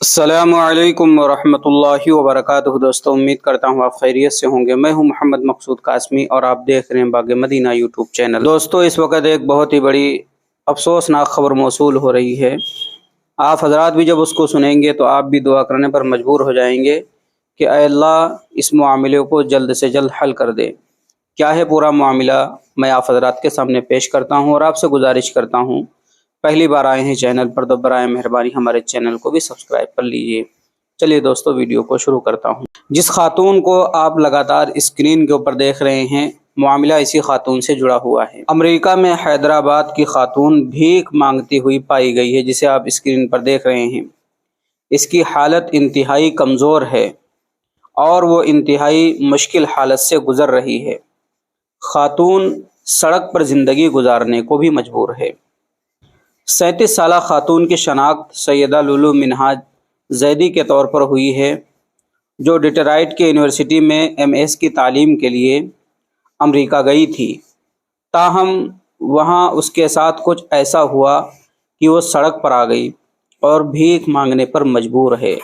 السلام علیکم ورحمۃ اللہ وبرکاتہ۔ دوستوں، امید کرتا ہوں آپ خیریت سے ہوں گے۔ میں ہوں محمد مقصود قاسمی اور آپ دیکھ رہے ہیں باغ مدینہ یوٹیوب چینل۔ دوستوں، اس وقت ایک بہت ہی بڑی افسوسناک خبر موصول ہو رہی ہے۔ آپ حضرات بھی جب اس کو سنیں گے تو آپ بھی دعا کرنے پر مجبور ہو جائیں گے کہ اے اللہ اس معاملے کو جلد سے جلد حل کر دے۔ کیا ہے پورا معاملہ، میں آپ حضرات کے سامنے پیش کرتا ہوں اور آپ سے گزارش کرتا ہوں، پہلی بار آئے ہیں چینل پر تو برائے مہربانی ہمارے چینل کو بھی سبسکرائب کر لیجئے۔ چلیے دوستو، ویڈیو کو شروع کرتا ہوں۔ جس خاتون کو آپ لگاتار اسکرین کے اوپر دیکھ رہے ہیں، معاملہ اسی خاتون سے جڑا ہوا ہے۔ امریکہ میں حیدرآباد کی خاتون بھیک مانگتی ہوئی پائی گئی ہے، جسے آپ اسکرین پر دیکھ رہے ہیں۔ اس کی حالت انتہائی کمزور ہے اور وہ انتہائی مشکل حالت سے گزر رہی ہے۔ خاتون سڑک پر زندگی گزارنے کو بھی مجبور ہے۔ 37 سالہ خاتون کی شناخت سیدہ لولو منہاج زیدی کے طور پر ہوئی ہے، جو ڈیٹرائٹ کے یونیورسٹی میں MS کی تعلیم کے لیے امریکہ گئی تھی۔ تاہم وہاں اس کے ساتھ کچھ ایسا ہوا کہ وہ سڑک پر آ گئی اور بھیک مانگنے پر مجبور ہے۔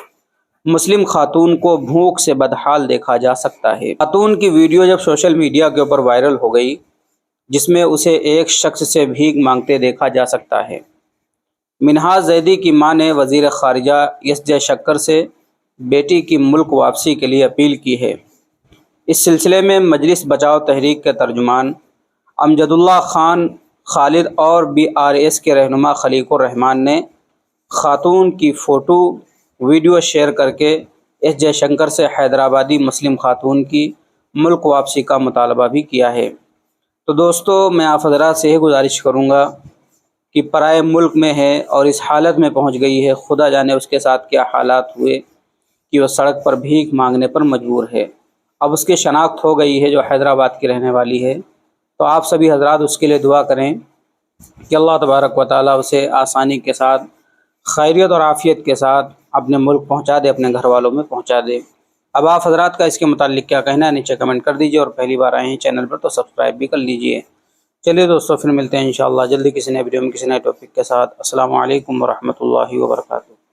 مسلم خاتون کو بھوک سے بدحال دیکھا جا سکتا ہے۔ خاتون کی ویڈیو جب سوشل میڈیا کے اوپر وائرل ہو گئی، جس میں اسے ایک شخص سے بھیک مانگتے دیکھا جا سکتا ہے۔ منہاج زیدی کی ماں نے وزیر خارجہ ایس جے شنکر سے بیٹی کی ملک واپسی کے لیے اپیل کی ہے۔ اس سلسلے میں مجلس بچاؤ تحریک کے ترجمان امجد اللہ خان خالد اور BRS کے رہنما خلیق الرحمان نے خاتون کی فوٹو ویڈیو شیئر کر کے ایس جے شنکر سے حیدرآبادی مسلم خاتون کی ملک واپسی کا مطالبہ بھی کیا ہے۔ تو دوستو، میں آپ حضرات سے یہ گزارش کروں گا کہ پرائے ملک میں ہے اور اس حالت میں پہنچ گئی ہے، خدا جانے اس کے ساتھ کیا حالات ہوئے کہ وہ سڑک پر بھیک مانگنے پر مجبور ہے۔ اب اس کی شناخت ہو گئی ہے، جو حیدرآباد کی رہنے والی ہے، تو آپ سبھی حضرات اس کے لیے دعا کریں کہ اللہ تبارک و تعالیٰ اسے آسانی کے ساتھ، خیریت اور عافیت کے ساتھ اپنے ملک پہنچا دے، اپنے گھر والوں میں پہنچا دے۔ اب آپ حضرات کا اس کے متعلق کیا کہنا ہے، نیچے کمنٹ کر دیجئے، اور پہلی بار آئے ہیں چینل پر تو سبسکرائب بھی کر لیجئے۔ چلیے دوستو، پھر ملتے ہیں انشاءاللہ جلدی کسی نئے ویڈیو میں کسی نئے ٹاپک کے ساتھ۔ السلام علیکم ورحمۃ اللہ وبرکاتہ۔